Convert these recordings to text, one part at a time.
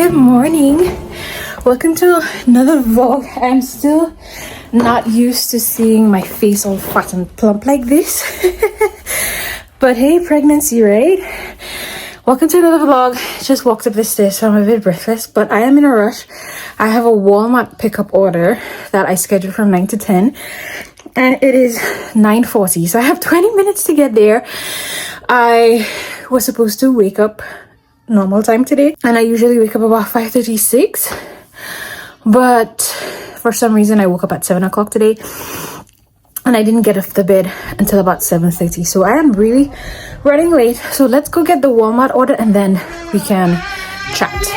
Good morning. Welcome to another vlog. I'm still not used to seeing my face all fat and plump like this. But hey, pregnancy, right? Welcome to another vlog. Just walked up the stairs, so I'm a bit breathless, but I am in a rush. I have a Walmart pickup order that I scheduled from 9 to 10. And it is 9:40, so I have 20 minutes to get there. I was supposed to wake up normal time today, and I usually wake up about 5:36, but for some reason I woke up at 7 o'clock today and I didn't get off the bed until about 7:30, so I am really running late. So let's go get the Walmart order and then we can chat.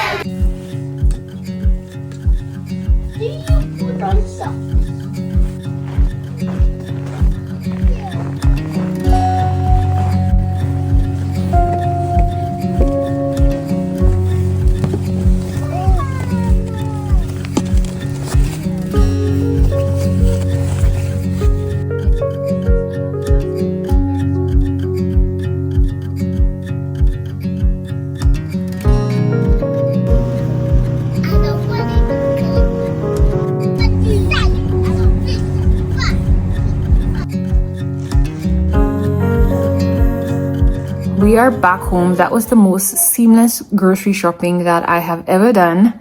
We are back home. That was the most seamless grocery shopping that I have ever done.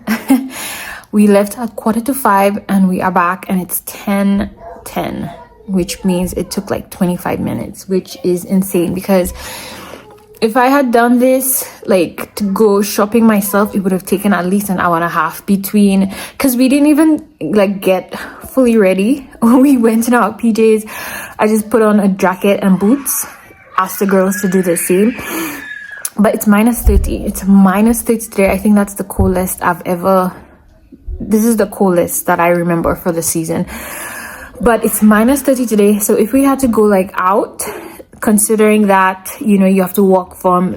We left at 4:45 and we are back and it's 10:10, which means it took like 25 minutes, which is insane because if I had done this like to go shopping myself, it would have taken at least an hour and a half between, because we didn't even like get fully ready. When we went in our PJs, I just put on a jacket and boots, asked the girls to do the same, but it's -30. It's -30 today. I think that's the coldest I've ever, this is the coldest that I remember for the season, but it's -30 today. So if we had to go like out, considering that, you know, you have to walk from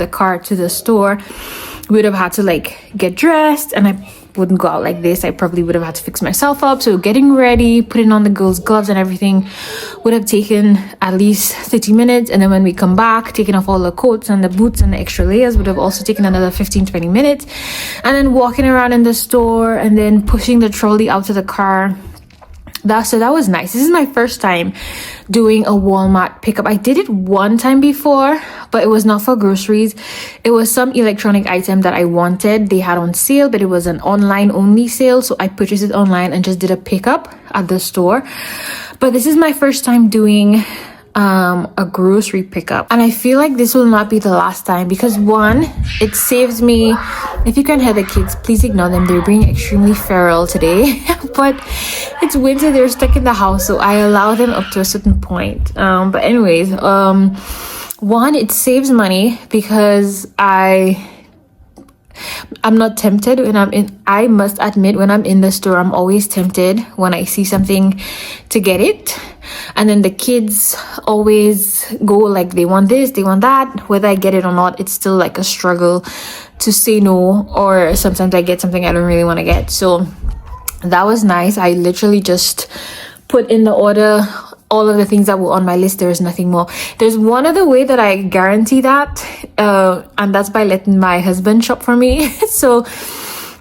the car to the store, we would have had to like get dressed, and I wouldn't go out like this. I probably would have had to fix myself up. So getting ready, putting on the girls' gloves and everything would have taken at least 30 minutes. And then when we come back, taking off all the coats and the boots and the extra layers would have also taken another 15-20 minutes. And then walking around in the store and then pushing the trolley out to the car. So that was nice. This is my first time doing a Walmart pickup. I did it one time before, but it was not for groceries. It was some electronic item that I wanted. They had on sale, but it was an online only sale, so I purchased it online and just did a pickup at the store. But this is my first time doing a grocery pickup, and I feel like this will not be the last time because one, it saves me. If you can hear the kids, please ignore them. They're being extremely feral today. But it's winter, they're stuck in the house, so I allow them up to a certain point. But anyways, one, it saves money because I'm not tempted when I'm in. I must admit, when I'm in the store, I'm always tempted when I see something to get it. And then the kids always go like they want this, they want that. Whether I get it or not, it's still like a struggle to say no. Or sometimes I get something I don't really want to get. So that was nice. I literally just put in the order all of the things that were on my list. There is nothing more. There's one other way that I guarantee that, and that's by letting my husband shop for me. So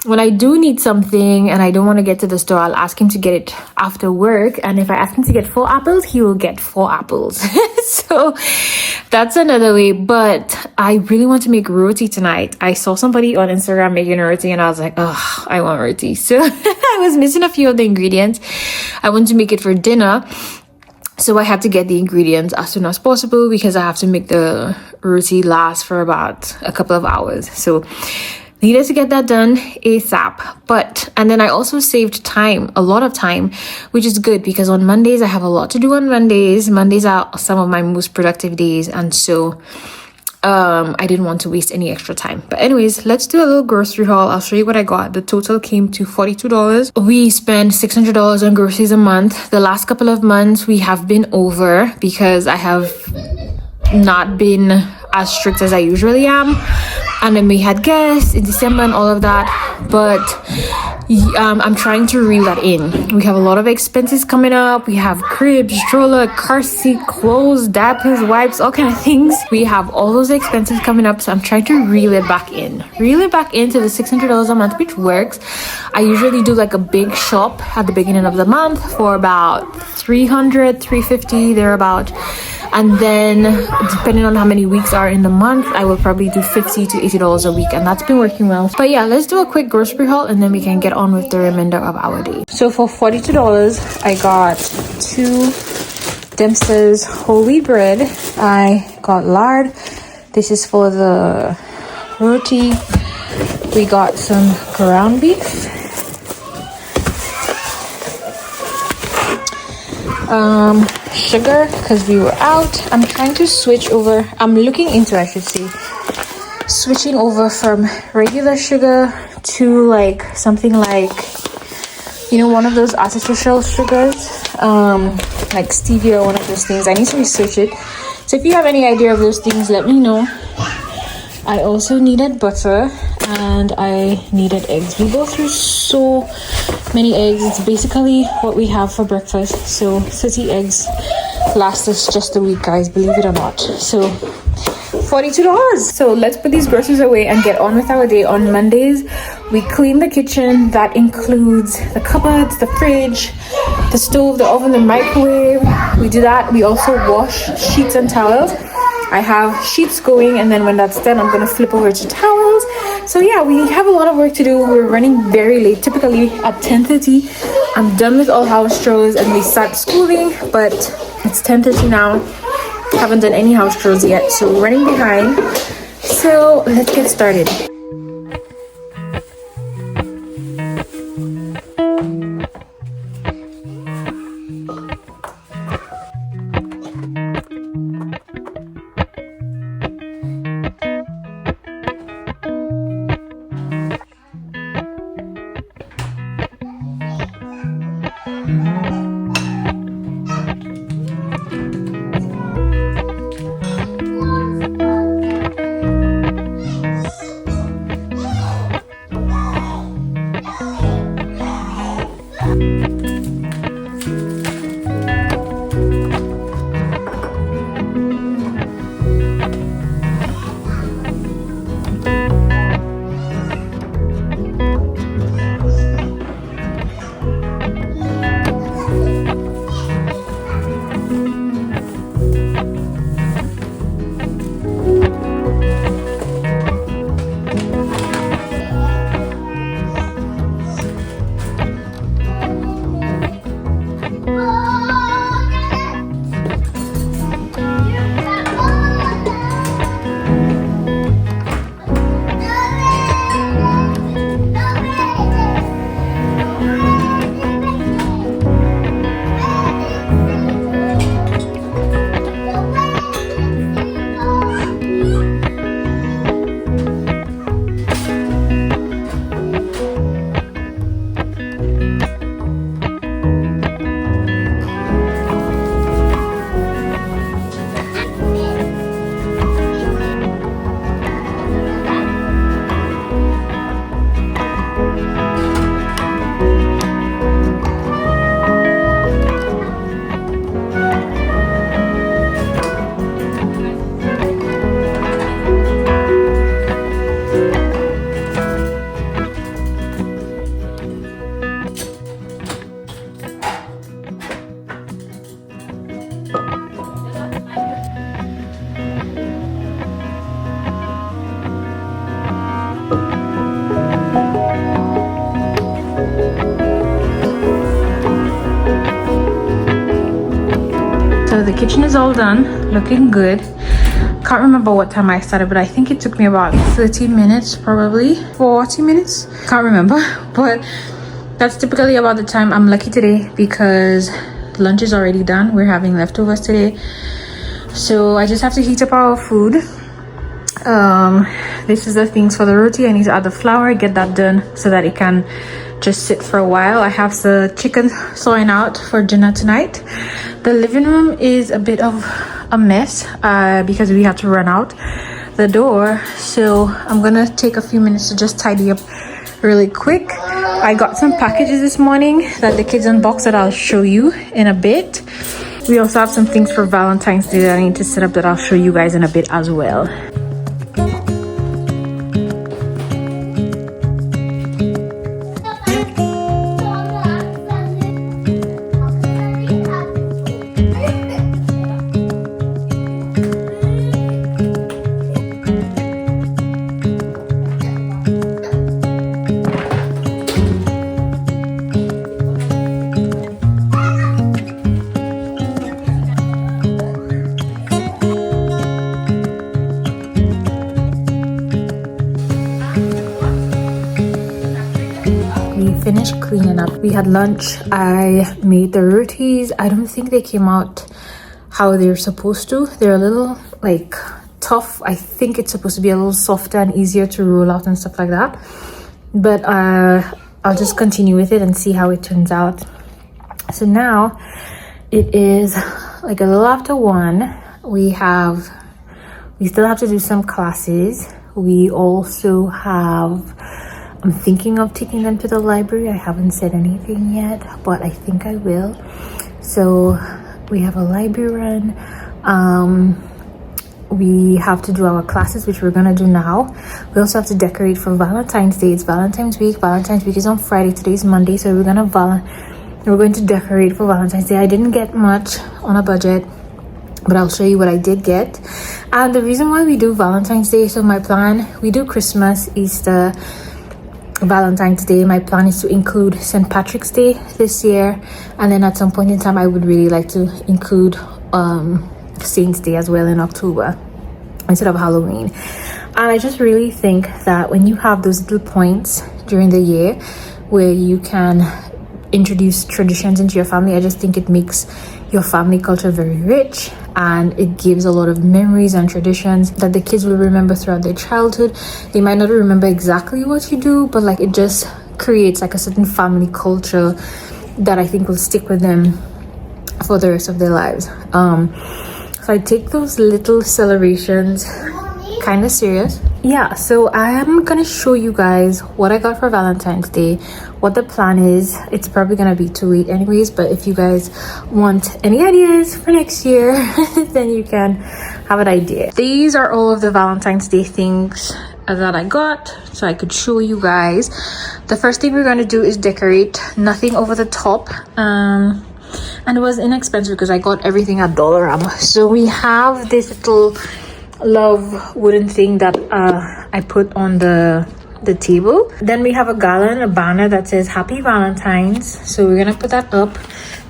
when I do need something and I don't want to get to the store, I'll ask him to get it after work. And if I ask him to get 4 apples, he will get 4 apples. So that's another way. But I really want to make roti tonight. I saw somebody on Instagram making roti and I was like, oh, I want roti. So I was missing a few of the ingredients. I want to make it for dinner. So I had to get the ingredients as soon as possible because I have to make the roti last for about a couple of hours. So needed to get that done ASAP. And then I also saved time, a lot of time, which is good because on Mondays, I have a lot to do on Mondays. Mondays are some of my most productive days. And so I didn't want to waste any extra time. But anyways, let's do a little grocery haul. I'll show you what I got. The total came to $42. We spend $600 on groceries a month. The last couple of months, we have been over because I have not been as strict as I usually am. and then we had guests in December and all of that, but I'm trying to reel that in. We have a lot of expenses coming up. We have cribs, stroller, car seat, clothes, diapers, wipes, all kind of things. We have all those expenses coming up, so I'm trying to reel it back into the $600 a month, which works. I usually do like a big shop at the beginning of the month for about $300-$350 thereabout, and then depending on how many weeks are in the month, I will probably do $50 to $80 a week, and that's been working well. But yeah, let's do a quick grocery haul and then we can get on with the remainder of our day. So for $42 I got 2 Dempster's whole wheat bread. I got lard. This is for the roti. We got some ground beef, sugar because we were out. I'm trying to switch over. I'm looking into, I should say, switching over from regular sugar to like something like, you know, one of those artificial sugars, like stevia or one of those things. I need to research it. So if you have any idea of those things, let me know. I also needed butter and I needed eggs. We go through so many eggs. It's basically what we have for breakfast. So 30 eggs last us just a week, guys, believe it or not. So $42. So let's put these groceries away and get on with our day. On Mondays, we clean the kitchen. That includes the cupboards, the fridge, the stove, the oven, the microwave. We do that. We also wash sheets and towels. I have sheets going, and then when that's done, I'm gonna flip over to towels. So yeah, we have a lot of work to do. We're running very late. Typically at 10:30, I'm done with all house chores and we start schooling, but it's 10:30 now. Haven't done any house chores yet, so we're running behind. So let's get started. So the kitchen is all done, looking good. Can't remember what time I started, but I think it took me about 30 minutes, probably 40 minutes. Can't remember, but that's typically about the time. I'm lucky today because lunch is already done. We're having leftovers today, so I just have to heat up our food. This is the things for the roti. I need to add the flour, get that done so that it can just sit for a while. I have the chicken thawing out for dinner tonight. The living room is a bit of a mess because we had to run out. the door, so I'm gonna take a few minutes to just tidy up really quick. I got some packages this morning that the kids unboxed that I'll show you in a bit. We also have some things for Valentine's Day that I need to set up that I'll show you guys in a bit as well. Finished cleaning up. We had lunch. I made the rotis. I don't think they came out how they're supposed to. They're a little like tough. I think it's supposed to be a little softer and easier to roll out and stuff like that, but I'll just continue with it and see how it turns out. So now it is like a little after 1. We still have to do some classes. We also have, I'm thinking of taking them to the library. I haven't said anything yet, but I think I will. So we have a library run. We have to do our classes, which we're gonna do now. We also have to decorate for Valentine's Day. It's Valentine's week. Valentine's week is on Friday. Today's Monday, so we're going to decorate for Valentine's Day. I didn't get much on a budget, but I'll show you what I did get. And the reason why we do Valentine's Day, so my plan, we do Christmas, Easter, Valentine's Day. My plan is to include St. Patrick's Day this year, and then at some point in time I would really like to include Saint's Day as well in October instead of Halloween. And I just really think that when you have those little points during the year where you can introduce traditions into your family, I just think it makes your family culture very rich, and it gives a lot of memories and traditions that the kids will remember throughout their childhood. They might not remember exactly what you do, but like it just creates like a certain family culture that I think will stick with them for the rest of their lives. So I take those little celebrations kind of serious. Yeah, so I am gonna show you guys what I got for Valentine's Day, what the plan is. It's probably gonna be too late anyways, but if you guys want any ideas for next year, then you can have an idea. These are all of the Valentine's Day things that I got, so I could show you guys. The first thing we're gonna do is decorate. Nothing over the top, and it was inexpensive because I got everything at Dollarama. So we have this little love wooden thing that I put on the table. Then we have a banner that says Happy Valentine's, so we're gonna put that up.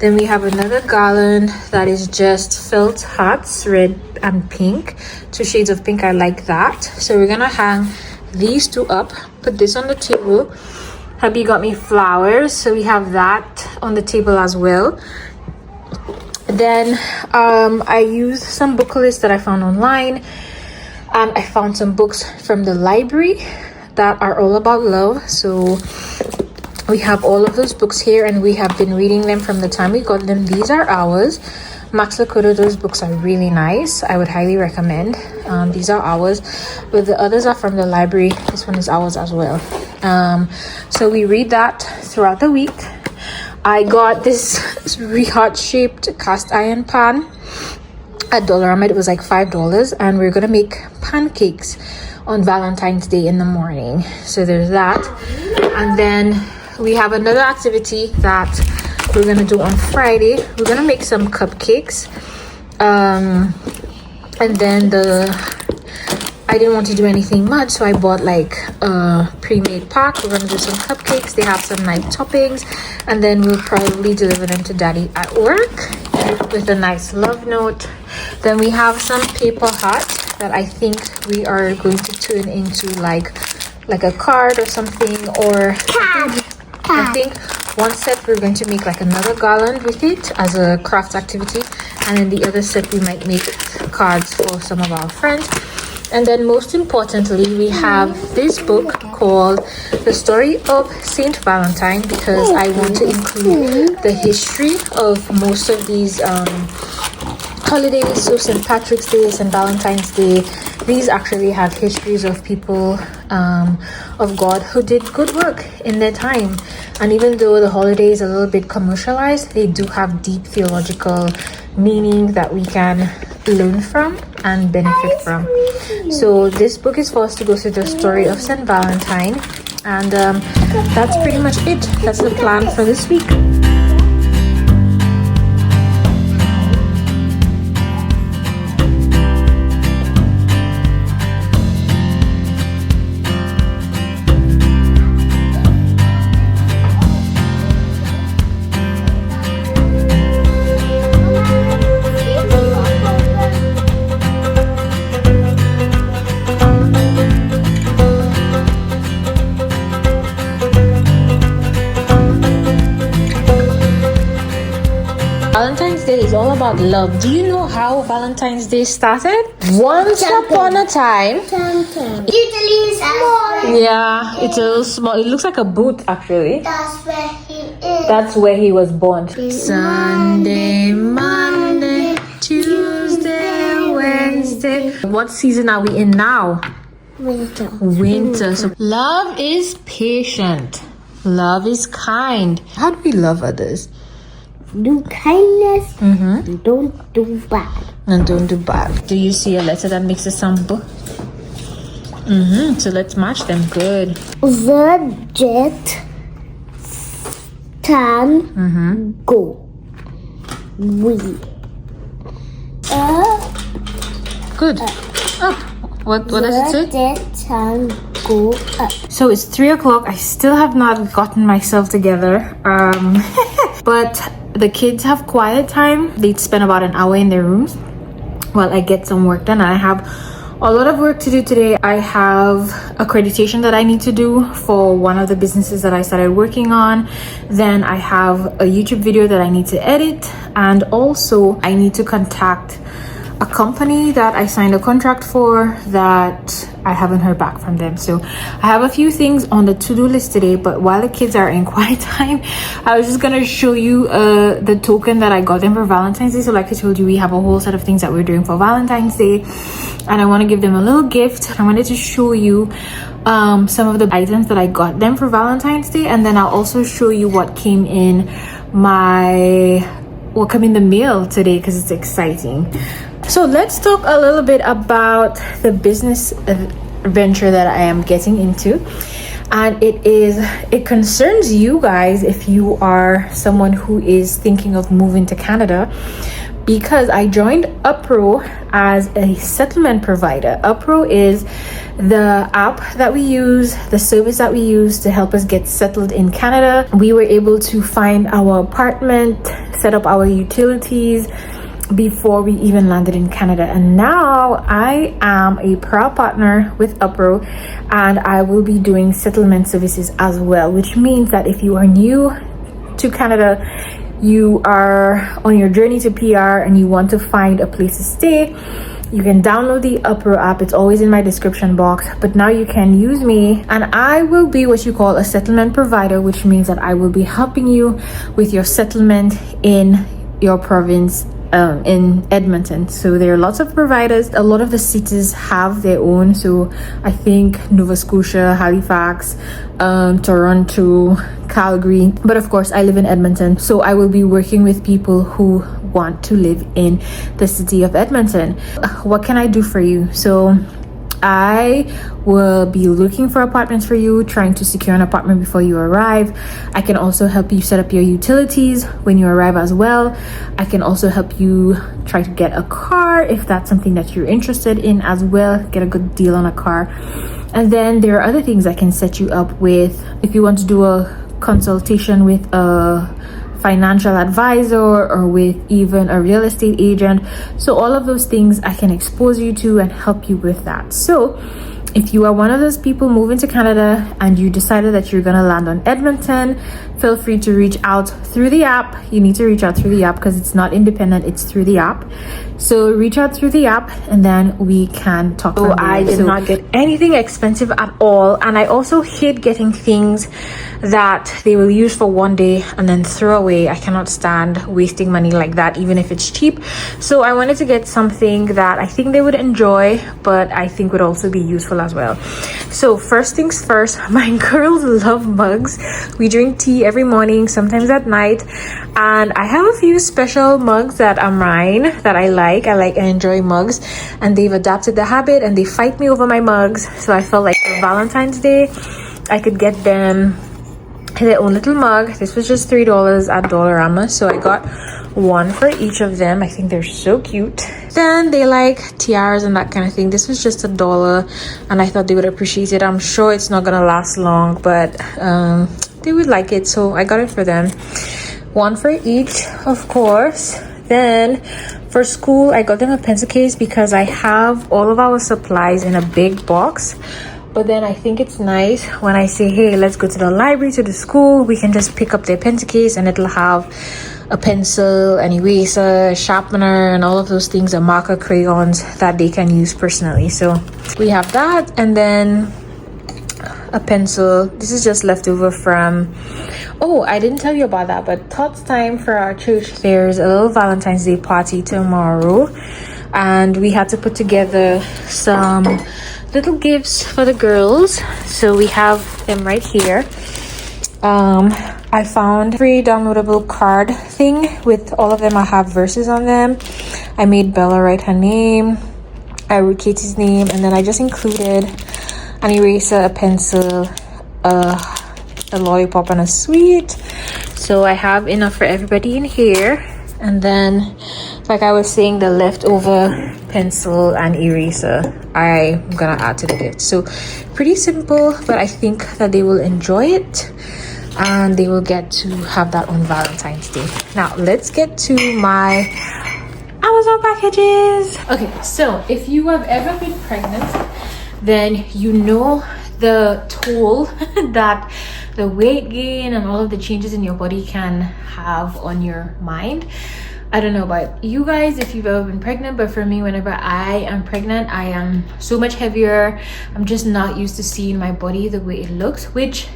Then we have another garland that is just felt hearts, red and pink, 2 shades of pink. I like that, so we're gonna hang these 2 up, put this on the table. Hubby got me flowers, so we have that on the table as well. Then I used some book lists that I found online, and I found some books from the library that are all about love. So we have all of those books here, and we have been reading them from the time we got them. These are ours. Max Lucado, those books are really nice. I would highly recommend. These are ours, but the others are from the library. This one is ours as well. So we read that throughout the week. I got this really heart-shaped cast iron pan at Dollarama. It was like $5, and we're gonna make pancakes on Valentine's Day in the morning. So there's that. And then we have another activity that we're gonna do on Friday. We're gonna make some cupcakes, and then I didn't want to do anything much, so I bought like a pre-made pack. We're gonna do some cupcakes. They have some nice toppings, and then we'll probably deliver them to Daddy at work with a nice love note. Then we have some paper hearts that I think we are going to turn into like a card or something, or I think one set we're going to make like another garland with it as a craft activity, and then the other set we might make cards for some of our friends. And then most importantly, we have this book called The Story of Saint Valentine, because I want to include the history of most of these holidays, so St. Patrick's Day, St. Valentine's Day, these actually have histories of people of God who did good work in their time. And even though the holiday is a little bit commercialized, they do have deep theological meaning that we can learn from and benefit from. So this book is for us to go through the story of St. Valentine, and that's pretty much it. That's the plan for this week. Valentine's Day is all about love. Do you know how Valentine's Day started? Once upon a time. Usually small. Yeah, it's a little small. It looks like a boot actually. That's where he is. That's where he was born. Sunday, Monday, Tuesday, Wednesday. What season are we in now? Winter. Winter. So love is patient. Love is kind. How do we love others? Do kindness. Don't do bad. And don't do bad. Do you see a letter that makes a sound B? So let's match them. Good. The jet can go. We. Good. Oh, what does it say? The jet can go up. So it's 3 o'clock. I still have not gotten myself together. But the kids have quiet time. They spend about an hour in their rooms while I get some work done. I have a lot of work to do today. I have accreditation that I need to do for one of the businesses that I started working on. Then I have a YouTube video that I need to edit, and also I need to contact a company that I signed a contract for that I haven't heard back from them. So I have a few things on the to-do list today, but while the kids are in quiet time, I was just gonna show you the token that I got them for Valentine's Day. So like I told you, we have a whole set of things that we're doing for Valentine's Day, and I want to give them a little gift. I wanted to show you some of the items that I got them for Valentine's Day, and then I'll also show you what came in the mail today, because it's exciting. So let's talk a little bit about the business venture that I am getting into, and it concerns you guys if you are someone who is thinking of moving to Canada, because I joined Upro as a settlement provider. Upro is the app that we use, the service that we use to help us get settled in Canada. We were able to find our apartment, set up our utilities before we even landed in Canada, and now I am a proud partner with Upro, and I will be doing settlement services as well, which means that if you are new to Canada, you are on your journey to PR and you want to find a place to stay, you can download the Upro app. It's always in my description box, but now you can use me, and I will be what you call a settlement provider, which means that I will be helping you with your settlement in your province, in Edmonton. So there are lots of providers. A lot of the cities have their own. So I think Nova Scotia, Halifax, Toronto, Calgary. But of course, I live in Edmonton. So I will be working with people who want to live in the city of Edmonton. What can I do for you? So I will be looking for apartments for you, trying to secure an apartment before you arrive. I can also help you set up your utilities when you arrive as well. I can also help you try to get a car if that's something that you're interested in as well. Get a good deal on a car. And then there are other things I can set you up with. If you want to do a consultation with a financial advisor or with even a real estate agent, so all of those things I can expose you to and help you with that. So if you are one of those people moving to Canada and you decided that you're gonna land on Edmonton, feel free to reach out through the app. You need to reach out through the app because it's not independent, it's through the app. So reach out through the app and then we can talk. So I did not get anything expensive at all, and I also hate getting things that they will use for one day and then throw away. I cannot stand wasting money like that, even if it's cheap. So I wanted to get something that I think they would enjoy, but I think would also be useful as well. So first things first, my girls love mugs. We drink tea every morning, sometimes at night, and I have a few special mugs that are mine that I like. I enjoy mugs, and they've adapted the habit and they fight me over my mugs. So I felt like for Valentine's Day I could get them their own little mug. This was just $3 at Dollarama, so I got one for each of them. I think they're so cute. Then they like tiaras and that kind of thing. This was just $1 and I thought they would appreciate it. I'm sure it's not gonna last long, but they would like it, so I got it for them. One for each, of course. Then for school, I got them a pencil case because I have all of our supplies in a big box. But then I think it's nice when I say, hey, let's go to the library, to the school, we can just pick up their pencil case and it'll have a pencil, an eraser, a sharpener, and all of those things, a marker, crayons that they can use personally. So we have that, and then a pencil. This is just leftover from, oh, I didn't tell you about that, but Thoughts time for our church, there's a little Valentine's Day party tomorrow, and we had to put together some little gifts for the girls. So we have them right here. I found a free downloadable card thing with all of them. I have verses on them. I made Bella write her name, I wrote Katie's name, and then I just included an eraser, a pencil, a lollipop, and a sweet. So I have enough for everybody in here. And then, like I was saying, the leftover pencil and eraser I'm gonna add to the gift. So pretty simple, but I think that they will enjoy it and they will get to have that on Valentine's Day. Now let's get to my Amazon packages. Okay, so if you have ever been pregnant, then you know the toll that the weight gain and all of the changes in your body can have on your mind. I don't know about you guys if you've ever been pregnant, but for me, whenever I am pregnant, I am so much heavier. I'm just not used to seeing my body the way it looks, which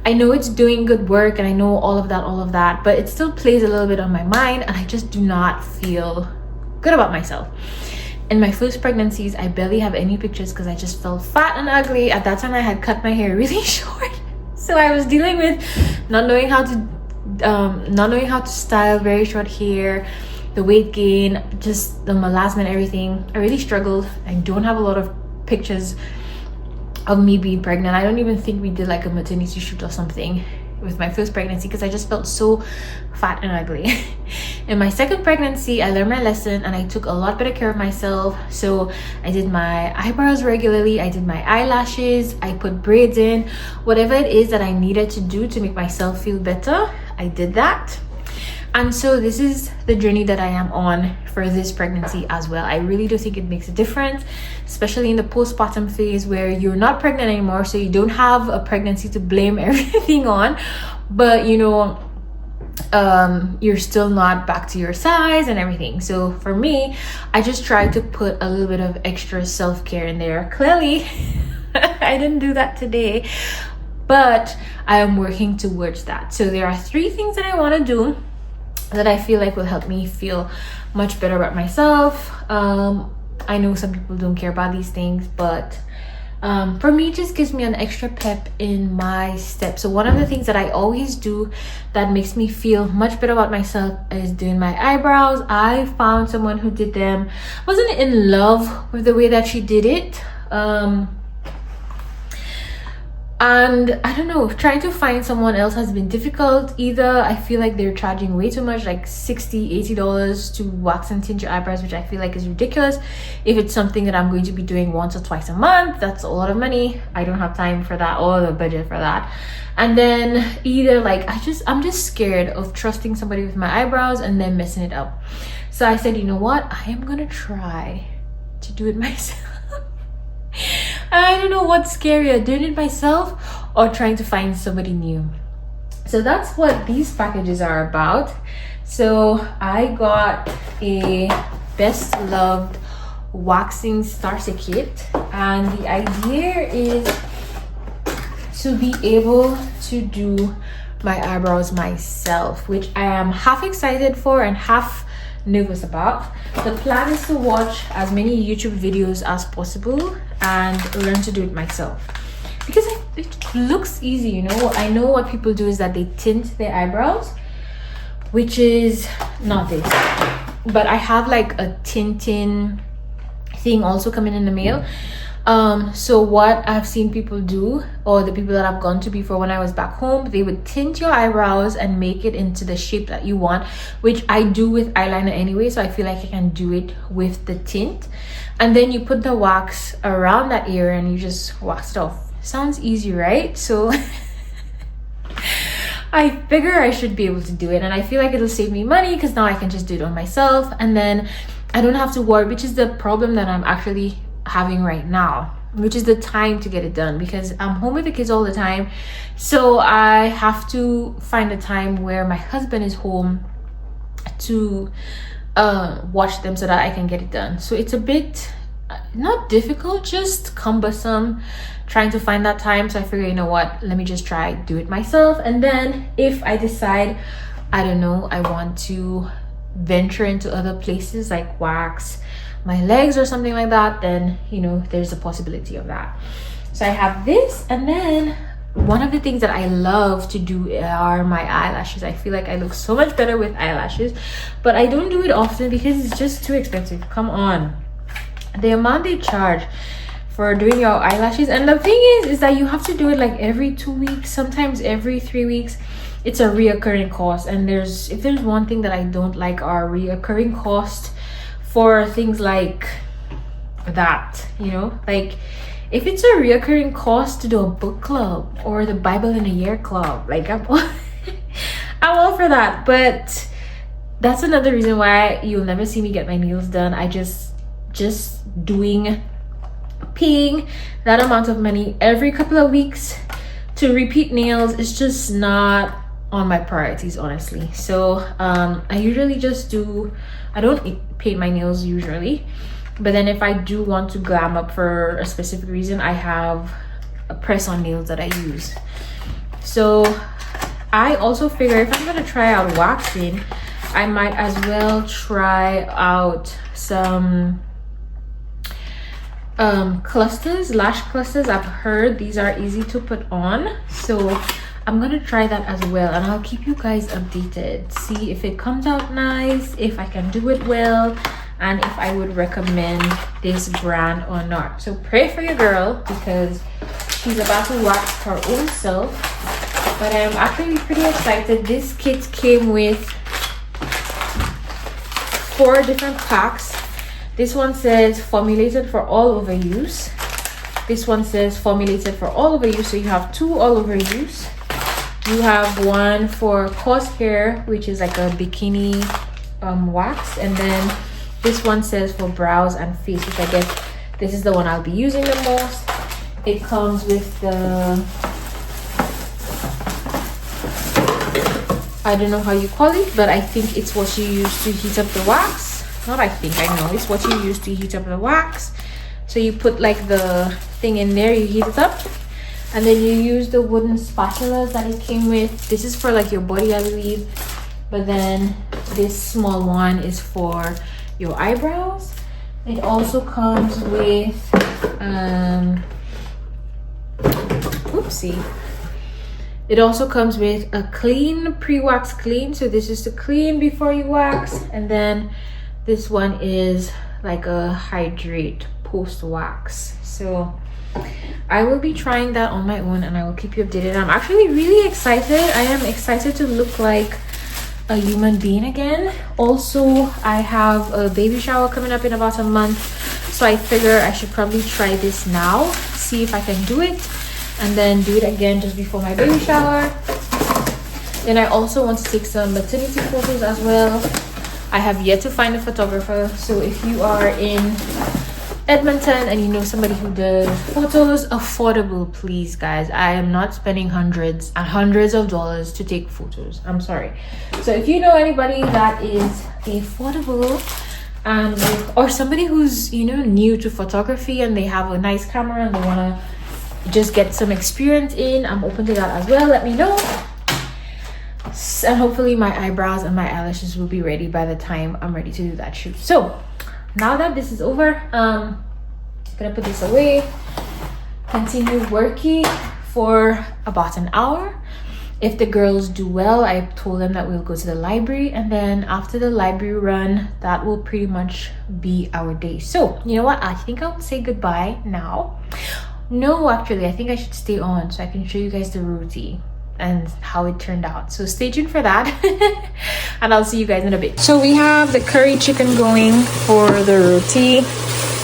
I know it's doing good work and I know all of that, but it still plays a little bit on my mind and I just do not feel good about myself. In my first pregnancies, I barely have any pictures because I just felt fat and ugly. At that time, I had cut my hair really short. So I was dealing with not knowing how to style very short hair, the weight gain, just the melasma, everything. I really struggled. I don't have a lot of pictures of me being pregnant. I don't even think we did like a maternity shoot or something with my first pregnancy because I just felt so fat and ugly. In my second pregnancy, I learned my lesson and I took a lot better care of myself. So I did my eyebrows regularly, I did my eyelashes, I put braids in, whatever it is that I needed to do to make myself feel better, I did that. And so this is the journey that I am on for this pregnancy as well. I really do think it makes a difference, especially in the postpartum phase where you're not pregnant anymore, so you don't have a pregnancy to blame everything on, but you know, you're still not back to your size and everything. So for me, I just tried to put a little bit of extra self-care in there. Clearly, I didn't do that today, but I am working towards that. So there are 3 things that I want to do that I feel like will help me feel much better about myself. I know some people don't care about these things, but for me, it just gives me an extra pep in my step. So one of the things that I always do that makes me feel much better about myself is doing my eyebrows. I found someone who did them. Wasn't in love with the way that she did it. And I don't know, trying to find someone else has been difficult. Either I feel like they're charging way too much, like $60-$80 to wax and tint your eyebrows, which I feel like is ridiculous. If it's something that I'm going to be doing once or twice a month, that's a lot of money. I don't have time for that or the budget for that. And then either like I'm just scared of trusting somebody with my eyebrows and then messing it up. So I said, you know what, I am gonna try to do it myself. I don't know what's scarier, doing it myself or trying to find somebody new. So that's what these packages are about. So I got a best loved waxing starter kit, and the idea is to be able to do my eyebrows myself, which I am half excited for and half nervous about. The plan is to watch as many YouTube videos as possible and learn to do it myself, because it looks easy, you know. I know what people do is that they tint their eyebrows, which is not this, but I have like a tinting thing also coming in the mail. So what I've seen people do, or the people that I've gone to before when I was back home, they would tint your eyebrows and make it into the shape that you want, which I do with eyeliner anyway, so I feel like I can do it with the tint. And then you put the wax around that area and you just wax it off. Sounds easy, right? So I figure I should be able to do it, and I feel like it'll save me money because now I can just do it on myself, and then I don't have to worry, which is the problem that I'm actually having right now, which is the time to get it done, because I'm home with the kids all the time. So I have to find a time where my husband is home to watch them so that I can get it done. So it's a bit not difficult, just cumbersome trying to find that time. So I figure, you know what, let me just try do it myself, and then if I decide, I don't know, I want to venture into other places like wax my legs or something like that, then you know there's a possibility of that. So I have this, and then one of the things that I love to do are my eyelashes. I feel like I look so much better with eyelashes, but I don't do it often because it's just too expensive. Come on, the amount they charge for doing your eyelashes, and the thing is that you have to do it like every 2 weeks, sometimes every 3 weeks. It's a reoccurring cost, and if there's one thing that I don't like are reoccurring costs for things like that, you know. Like if it's a reoccurring cost to do a book club or the Bible in a Year club, like I'm all for that. But that's another reason why you'll never see me get my nails done. I just paying that amount of money every couple of weeks to repeat nails is just not on my priorities, honestly. So I usually just I don't paint my nails usually, but then if I do want to glam up for a specific reason, I have a press-on nails that I use. So I also figure if I'm gonna try out waxing, I might as well try out some lash clusters. I've heard these are easy to put on, so I'm gonna try that as well, and I'll keep you guys updated, see if it comes out nice, if I can do it well, and if I would recommend this brand or not. So pray for your girl, because she's about to wax her own self. But I'm actually pretty excited. This kit came with 4 different packs. This one says formulated for all over use. This one says formulated for all over use, so you have 2 all over use. You have one for coarse hair, which is like a bikini wax, and then this one says for brows and face, which I guess this is the one I'll be using the most. It comes with the, I don't know how you call it, but I think it's what you use to heat up the wax. Not I think, I know it's what you use to heat up the wax. So you put like the thing in there, you heat it up, and then you use the wooden spatulas that it came with. This is for like your body, I believe, but then this small one is for your eyebrows. It also comes with it also comes with a clean, pre-wax clean. So this is to clean before you wax, and then this one is like a hydrate post wax. So I will be trying that on my own, and I will keep you updated. I'm actually really excited. I am excited to look like a human being again. Also, I have a baby shower coming up in about a month, so I figure I should probably try this now, see if I can do it, and then do it again just before my baby shower. Then I also want to take some maternity photos as well. I have yet to find a photographer, so if you are in Edmonton and you know somebody who does photos, affordable, please guys. I am not spending hundreds and hundreds of dollars to take photos. I'm sorry. So if you know anybody that is affordable and or somebody who's, you know, new to photography and they have a nice camera and they want to just get some experience in, I'm open to that as well. Let me know. And hopefully my eyebrows and my eyelashes will be ready by the time I'm ready to do that shoot. So now that this is over, gonna put this away, continue working for about an hour. If the girls do well, I told them that we'll go to the library, and then after the library run, that will pretty much be our day. So you know what, I think I'll say goodbye now. No, actually I think I should stay on so I can show you guys the roti and how it turned out. So stay tuned for that. And I'll see you guys in a bit. So we have the curry chicken going for the roti.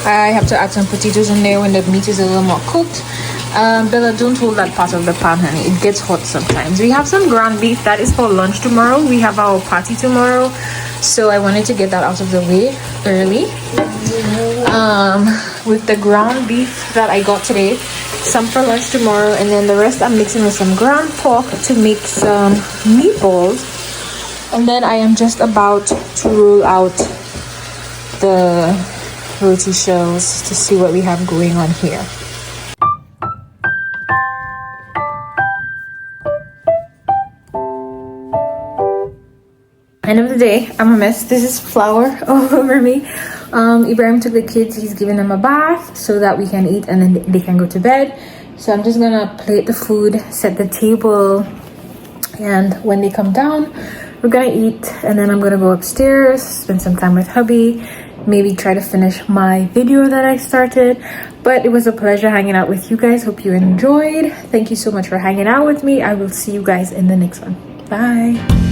I have to add some potatoes in there when the meat is a little more cooked. Bella, don't hold that part of the pan, honey, it gets hot sometimes. We have some ground beef that is for lunch tomorrow. We have our party tomorrow, so I wanted to get that out of the way early. With the ground beef that I got today, some for lunch tomorrow, and then the rest I'm mixing with some ground pork to make some meatballs. And then I am just about to roll out the roti shells to see what we have going on here. End of the day, I'm a mess. This is flour all over me. Ibrahim took the kids, he's giving them a bath so that we can eat and then they can go to bed. So I'm just gonna plate the food, set the table, and when they come down, we're gonna eat, and then I'm gonna go upstairs, spend some time with hubby, maybe try to finish my video that I started. But it was a pleasure hanging out with you guys. Hope you enjoyed. Thank you so much for hanging out with me. I will see you guys in the next one. Bye.